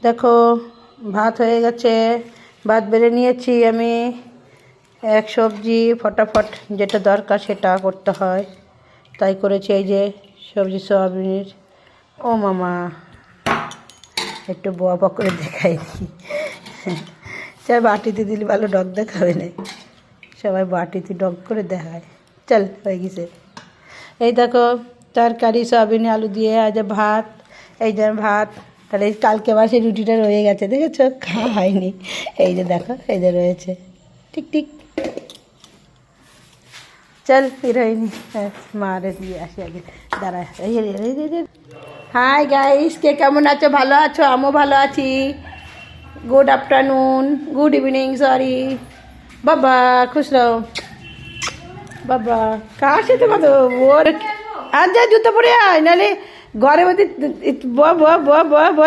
দেখো ভাত হয়ে গেছে, ভাত বেড়ে নিয়েছি আমি। এক সবজি ফটাফট যেটা দরকার সেটা করতে হয়, তাই করেছি। এই যে সবজি সয়াবিনের। ও মামা একটু বোয়া করে দেখাই দিই। চল বাটিতে দিলে ভালো ডগ দেখাবে না, সবাই বাটিতে ডগ করে দেখায়। চল হয়ে গেছে। এই দেখো তরকারি সয়াবিন আলু দিয়ে, আজ ভাত। এই যে ভাত, তাহলে কালকে আবার সেই রুটিটা রয়ে গেছে, দেখেছো? খাওয়া হয়নি। এই যে দেখো, এই যে রয়েছে। ঠিক ঠিক। চল হিরোইনি মারে দিয়ে আসি আগে, দাঁড়া। হাই গাইস, কে কেমন আছো? ভালো আছো? আমিও ভালো আছি। Good afternoon, good evening, sorry. বাবা খুশ রहो। বাবা কার সাথে কথা? ওর আর যা জুতো পরে আয়, নাহলে ঘরে মধ্যে ব ব ব ব ব